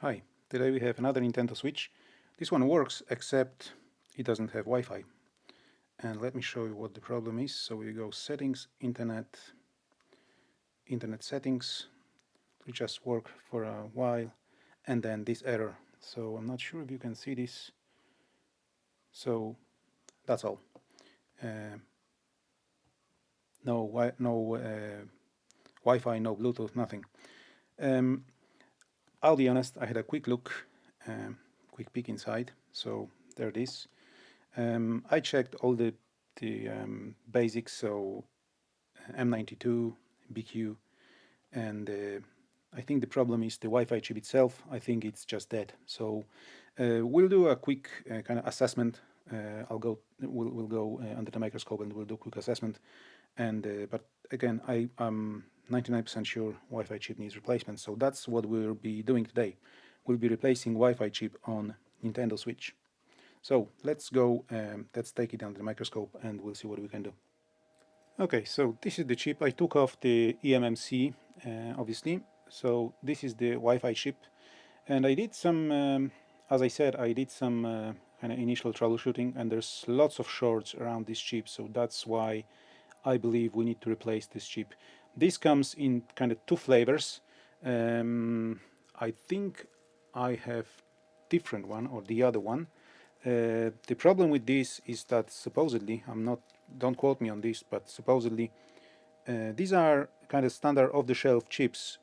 Hi, today we have another Nintendo Switch. This one works, except it doesn't have Wi-Fi. And let me show you what the problem is. So we go settings, internet settings. We just work for a while, and then this error. So I'm not sure if you can see this. So that's all. Uh, no Wi-Fi, no Bluetooth, nothing. Um, I'll be honest. I had a quick look, quick peek inside. So there it is. I checked all the basics, so M92, BQ, and I think the problem is the Wi-Fi chip itself. I think it's just dead. So we'll do a quick kind of assessment. We'll go under the microscope and we'll do a quick assessment. And but again, I'm 99% sure Wi-Fi chip needs replacement. So that's what we'll be doing today. We'll be replacing Wi-Fi chip on Nintendo Switch. So let's go, let's take it under the microscope and we'll see what we can do. Okay, so this is the chip. I took off the eMMC, obviously. So this is the Wi-Fi chip. And I did some, as I said, I did some kind of initial troubleshooting, and there's lots of shorts around this chip. So that's why I believe we need to replace this chip. This comes in kind of two flavors. I think I have different one or the other one. The problem with this is that supposedly, don't quote me on this, but supposedly these are kind of standard off-the-shelf chips.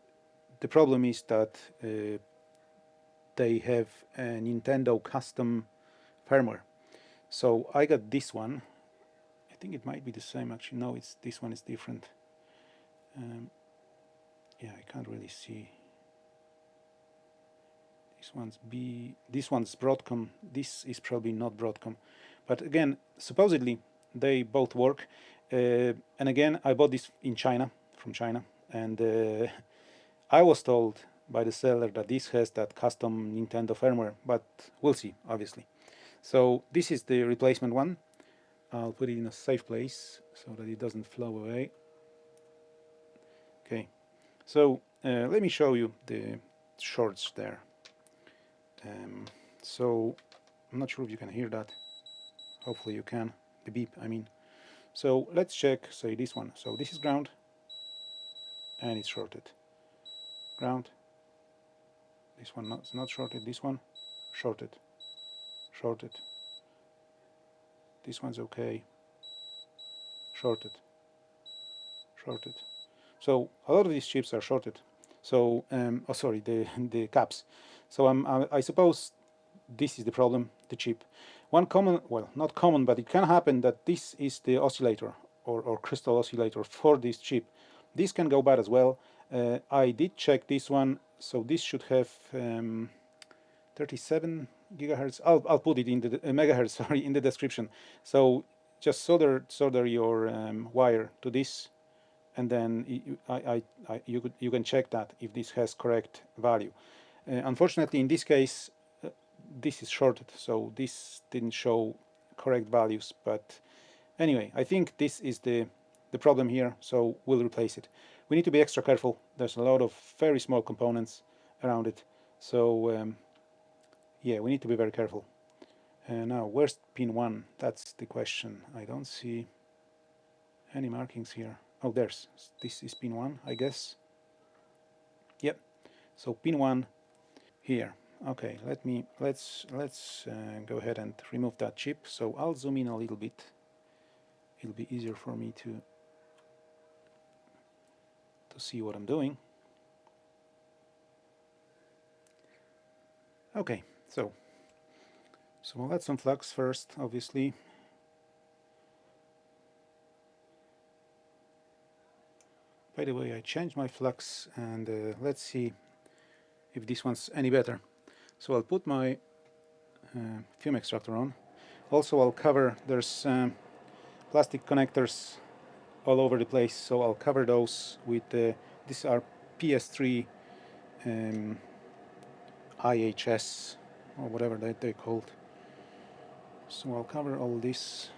The problem is that they have a Nintendo custom firmware. So I got this one. I think it might be the same actually. No, this one is different. Yeah, I can't really see. This one's Broadcom. This is probably not Broadcom. But again, supposedly they both work. And again, I bought this in China, from China, and I was told by the seller that this has that custom Nintendo firmware, but we'll see, obviously. So this is the replacement one. I'll put it in a safe place so that it doesn't flow away. Okay, so let me show you the shorts there. So I'm not sure if you can hear that. Hopefully you can. The beep, I mean. So let's check, say, this one. So this is ground, and it's shorted. Ground. This one is not shorted. This one, shorted. Shorted. This one's okay. Shorted. Shorted. So a lot of these chips are shorted. So, oh sorry, the caps. So I suppose this is the problem, the chip. One common, well, not common, but it can happen that this is the oscillator or crystal oscillator for this chip. This can go bad as well. I did check this one, so this should have 37 gigahertz. I'll put it in the megahertz, sorry, in the description. So just solder your wire to this, and then you can check that if this has correct value. Unfortunately, in this case, this is shorted, so this didn't show correct values. But anyway, I think this is the problem here, so we'll replace it. We need to be extra careful. There's a lot of very small components around it, so yeah, we need to be very careful. Now, where's pin 1? That's the question. I don't see any markings here. Oh, this is pin 1, I guess. Yep. So pin 1 here. Okay, let's go ahead and remove that chip. So I'll zoom in a little bit. It'll be easier for me to see what I'm doing. Okay, so we'll add some flux first, obviously. By the way, I changed my flux, and let's see if this one's any better. So I'll put my fume extractor on. Also, I'll cover, there's plastic connectors all over the place, so I'll cover those with these are PS3 IHS or whatever they're called. So I'll cover all this.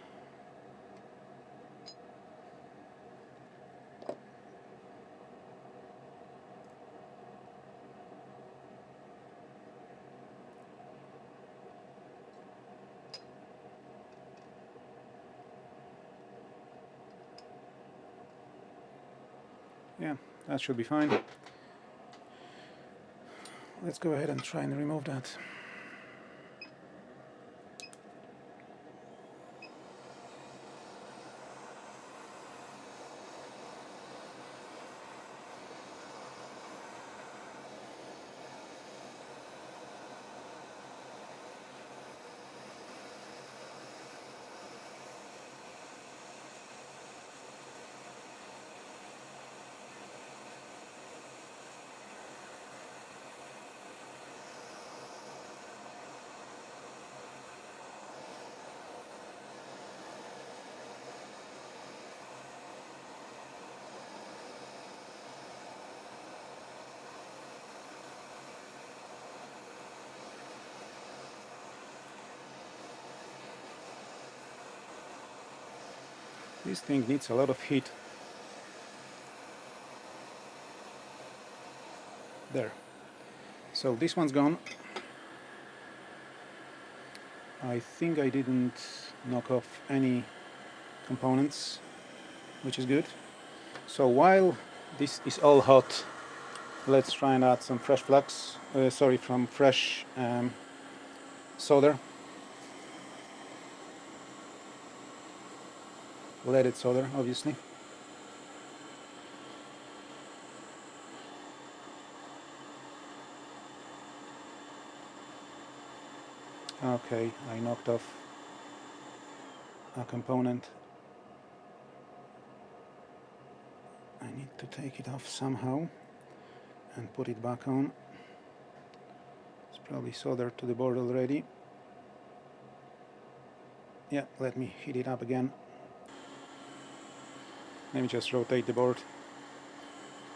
Yeah, that should be fine. Let's go ahead and try and remove that. This thing needs a lot of heat. There. So this one's gone. I think I didn't knock off any components, which is good. So while this is all hot, let's try and add some fresh flux, from fresh solder. Leaded solder, obviously. Okay, I knocked off a component. I need to take it off somehow and put it back on. It's probably soldered to the board already. Yeah, let me heat it up again. Let me just rotate the board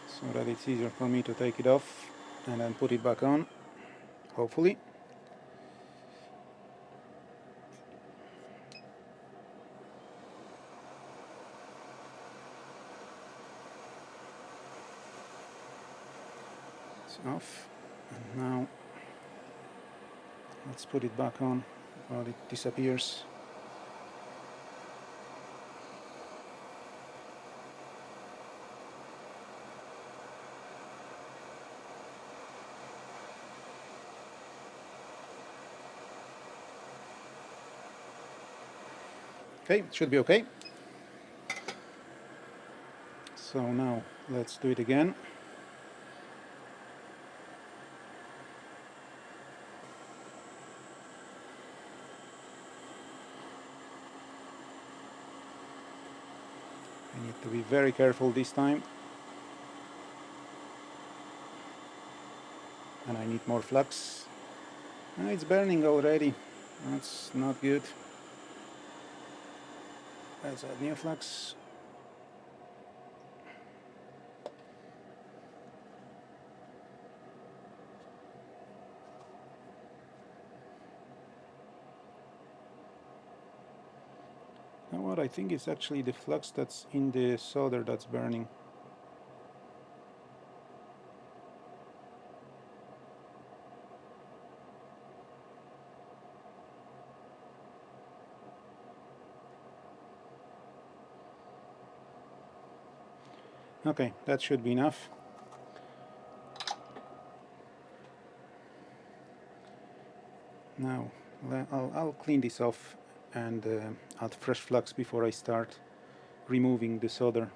so that it's easier for me to take it off and then put it back on, hopefully. It's off, and now let's put it back on while it disappears. Okay, it should be okay. So now let's do it again. I need to be very careful this time. And I need more flux. It's burning already. That's not good. Let's add new flux. You know what? I think it's actually the flux that's in the solder that's burning. Okay, that should be enough. Now I'll clean this off and add fresh flux before I start removing the solder.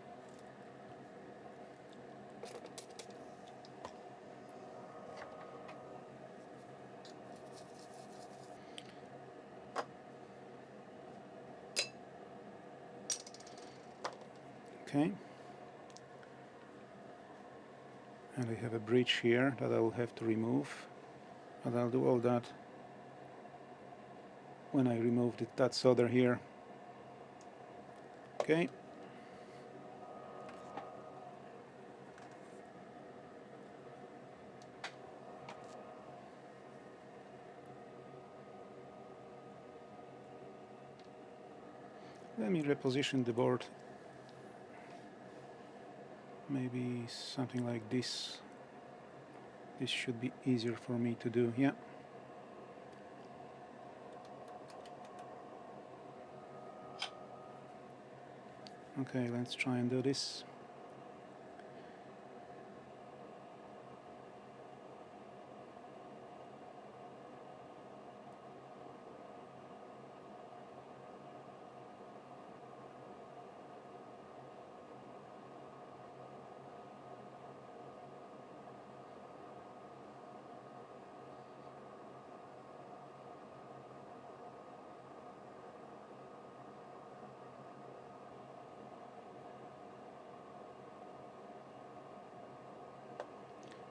Okay. And I have a bridge here that I will have to remove. But I'll do all that when I remove that solder here. Okay. Let me reposition the board. Maybe something like this. This should be easier for me to do. Yeah. Okay, let's try and do this.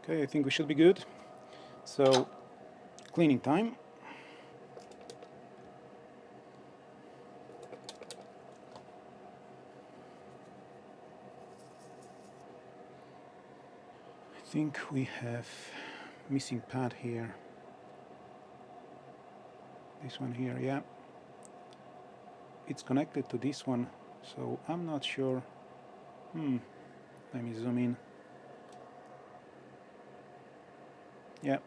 Okay, I think we should be good. So, cleaning time. I think we have missing pad here. This one here, yeah. It's connected to this one, so I'm not sure. Let me zoom in. Yeah,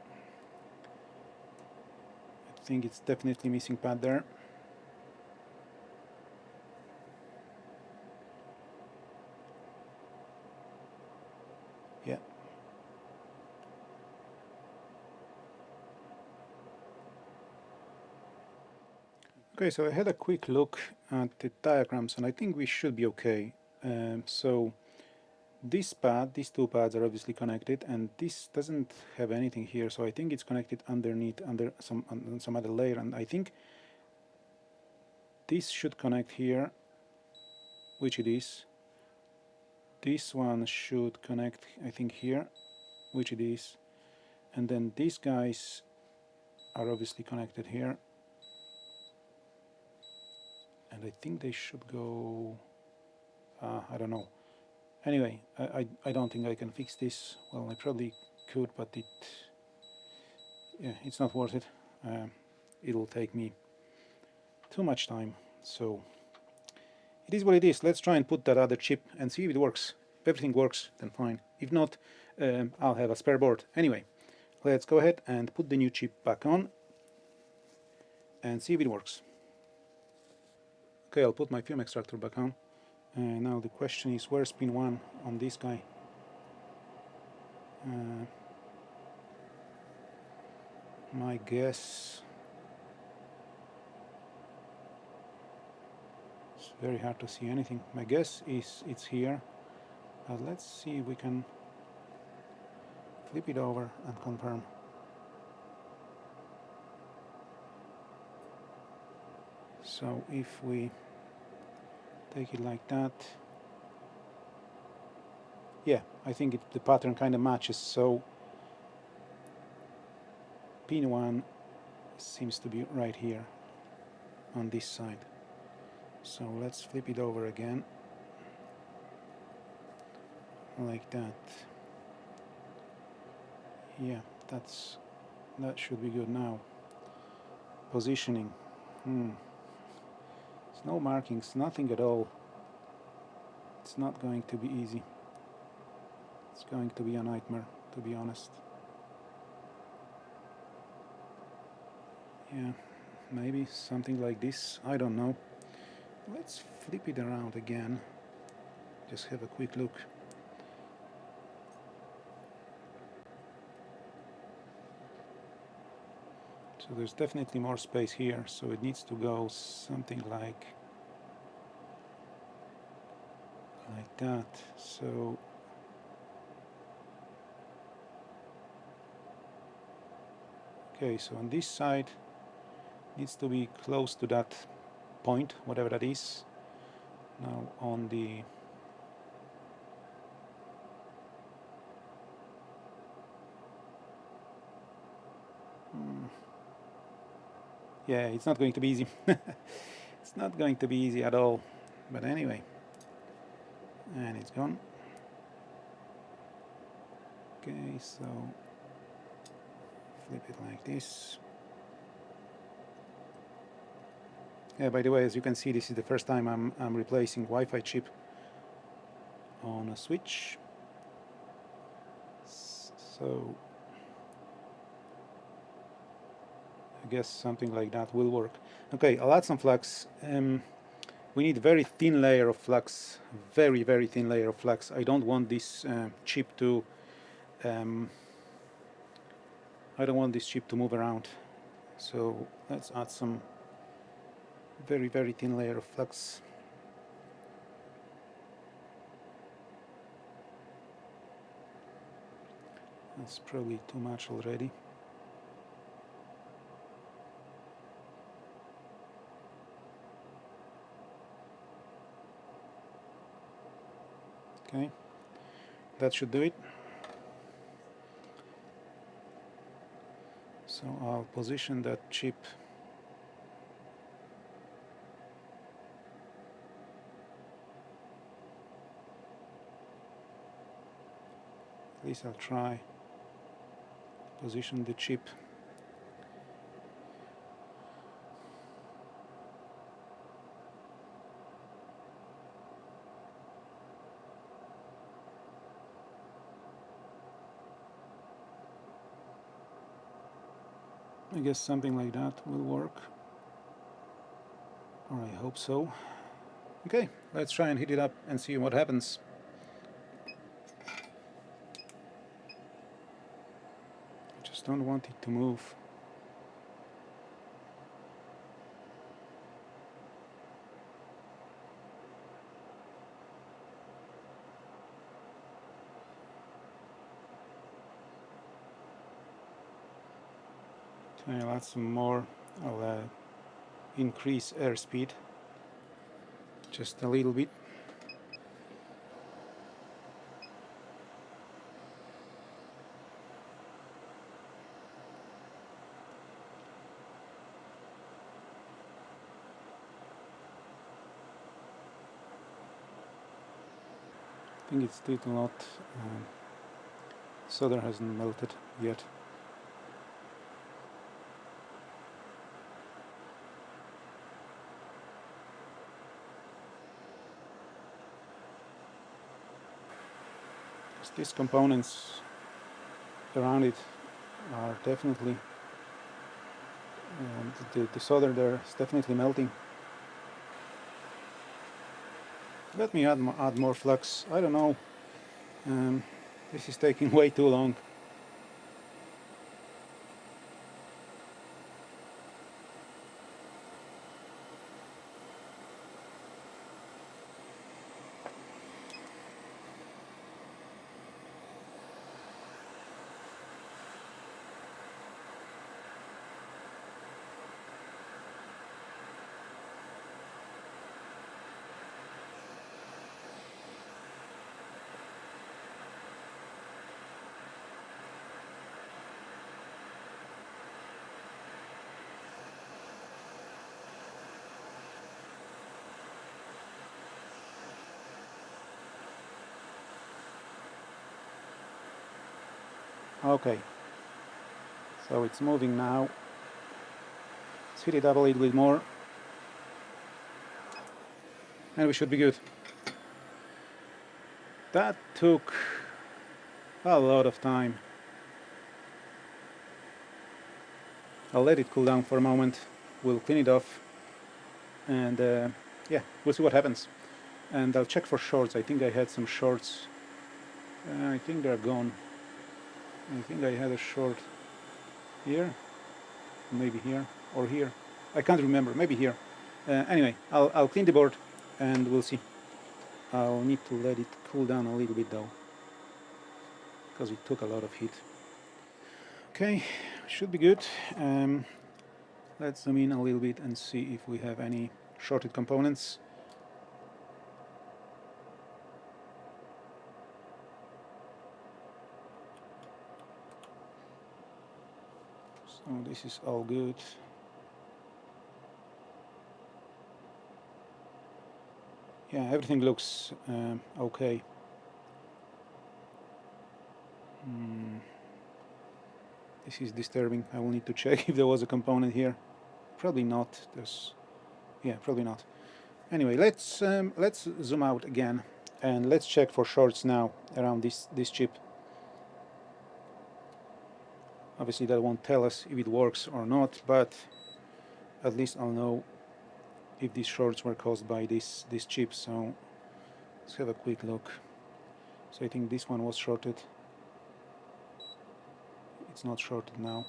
I think it's definitely missing pad there. Yeah. Okay, so I had a quick look at the diagrams and I think we should be okay. So this pad, these two pads are obviously connected, and this doesn't have anything here, so I think it's connected underneath, under some other layer, and I think this should connect here, which it is. This one should connect, I think, here, which it is, and then these guys are obviously connected here, and I think they should go, I don't know. Anyway, I don't think I can fix this. Well, I probably could, but it's not worth it. It'll take me too much time, so it is what it is. Let's try and put that other chip and see if it works. If everything works, then fine. If not, I'll have a spare board. Anyway, let's go ahead and put the new chip back on and see if it works. Okay, I'll put my film extractor back on. Now the question is, where's pin 1 on this guy? My guess, it's very hard to see anything. My guess is it's here. Let's see if we can flip it over and confirm. So if we take it like that, yeah, I think the pattern kind of matches. So pin 1 seems to be right here on this side. So let's flip it over again, like that. Yeah, that should be good now. Positioning. There's no markings, nothing at all. It's not going to be easy. It's going to be a nightmare, to be honest. Yeah, maybe something like this, I don't know. Let's flip it around again. Just have a quick look. So there's definitely more space here, so it needs to go something like that. So okay, so on this side needs to be close to that point, whatever that is. Now on the yeah, it's not going to be easy. It's not going to be easy at all. But anyway, and it's gone. Okay, so flip it like this. Yeah, by the way, as you can see, this is the first time I'm replacing Wi-Fi chip on a Switch. So I guess something like that will work. Okay, I'll add some flux. We need very thin layer of flux, very thin layer of flux. I don't want this chip to move around. So let's add some very thin layer of flux. That's probably too much already. Okay, that should do it. So I'll position that chip at least I'll try position the chip. I guess something like that will work, or I hope so. Okay, let's try and heat it up and see what happens. I just don't want it to move. I'll add some more. I'll increase airspeed just a little bit. I think it's still not, solder hasn't melted yet. These components around it are definitely, the solder there is definitely melting. Let me add more flux. I don't know, this is taking way too long. Okay, so it's moving now. Let's heat it up a little bit more, and we should be good. That took a lot of time. I'll let it cool down for a moment. We'll clean it off, and yeah, we'll see what happens. And I'll check for shorts. I think I had some shorts. I think they're gone. I think I had a short here, maybe here, or here. I can't remember, maybe here. Anyway, I'll clean the board and we'll see. I'll need to let it cool down a little bit though, because it took a lot of heat. Okay, should be good. Let's zoom in a little bit and see if we have any shorted components. So this is all good. Yeah, everything looks okay. This is disturbing. I will need to check if there was a component here. Probably not. Yeah, probably not. Anyway, let's zoom out again and let's check for shorts now around this chip. Obviously that won't tell us if it works or not, but at least I'll know if these shorts were caused by this chip. So let's have a quick look. So I think this one was shorted. It's not shorted now.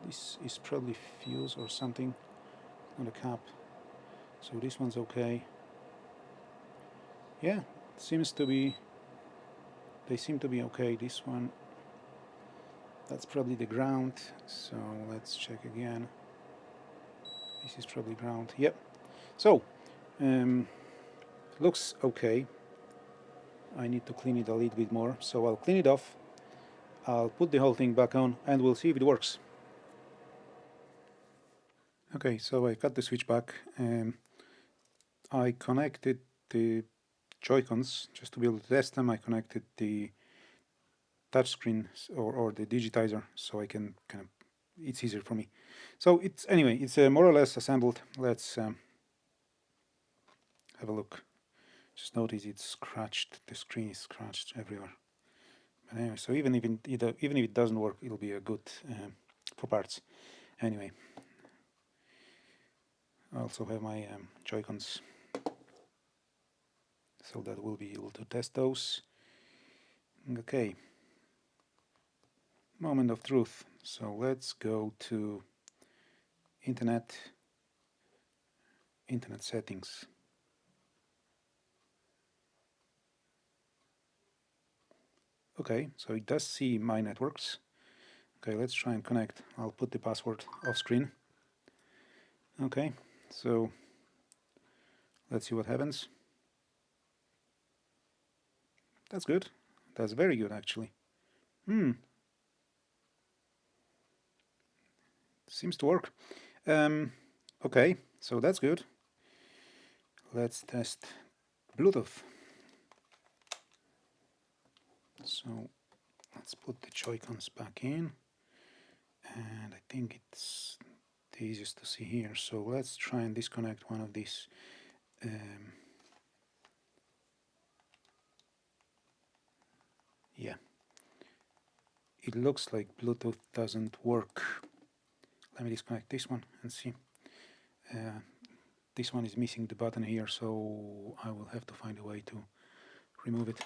This is probably fuse or something on the cap. So this one's okay. Yeah, seems to be. They seem to be okay. This one, that's probably the ground. So let's check again. This is probably ground. Yep. So looks okay. I need to clean it a little bit more. So I'll clean it off I'll put the whole thing back on and we'll see if it works. Okay, so I got the switch back. I connected the Joy-Cons just to be able to test them. I connected the touchscreen or the digitizer so I can kind of, it's easier for me. So it's anyway, it's more or less assembled. Let's have a look. Just notice it's scratched. The screen is scratched everywhere. But anyway, so even if it doesn't work, it'll be a good for parts. Anyway, I also have my Joy-Cons, so that we'll be able to test those. Okay, moment of truth. So let's go to internet settings. Okay, so it does see my networks. Okay, let's try and connect. I'll put the password off screen. Okay, so let's see what happens. That's good. That's very good, actually. Seems to work. Okay, so that's good. Let's test Bluetooth. So let's put the Joy-Cons back in, and I think it's the easiest to see here. So let's try and disconnect one of these. Yeah, it looks like Bluetooth doesn't work. Let me disconnect this one and see. This one is missing the button here, so I will have to find a way to remove it.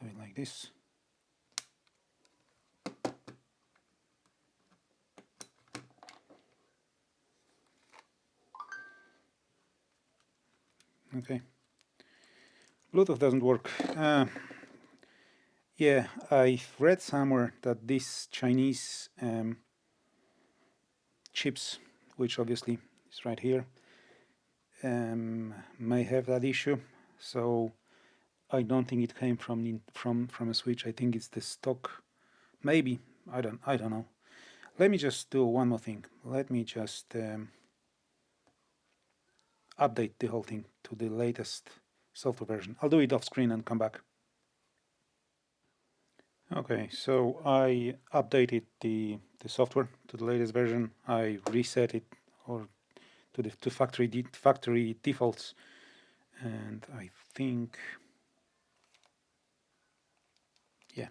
Do it like this. Okay. Bluetooth doesn't work. Yeah, I've read somewhere that these Chinese chips, which obviously is right here, may have that issue. So I don't think it came from a Switch. I think it's the stock. Maybe I don't know. Let me just do one more thing. Let me just update the whole thing to the latest software version. I'll do it off screen and come back. Okay, so I updated the software to the latest version. I reset it or to factory defaults, and I think, yeah,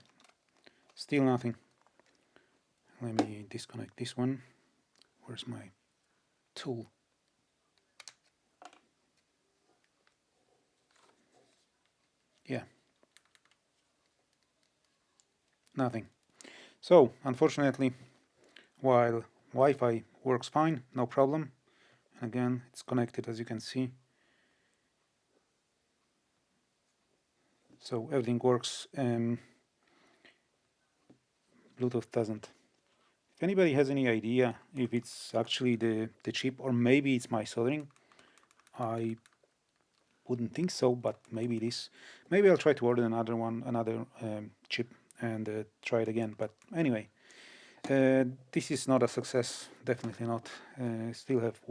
still nothing. Let me disconnect this one. Where's my tool? Yeah, nothing. So unfortunately, while Wi-Fi works fine, no problem. Again, it's connected, as you can see. So everything works. Bluetooth doesn't. If anybody has any idea if it's actually the chip or maybe it's my soldering, I wouldn't think so, but maybe it is. Maybe I'll try to order another chip and try it again. But anyway, this is not a success. Definitely not.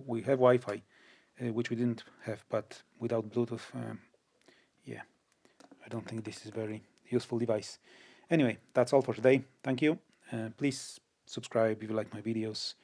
We have Wi-Fi, which we didn't have, but without Bluetooth, yeah, I don't think this is a very useful device. Anyway, that's all for today. Thank you. Please subscribe if you like my videos.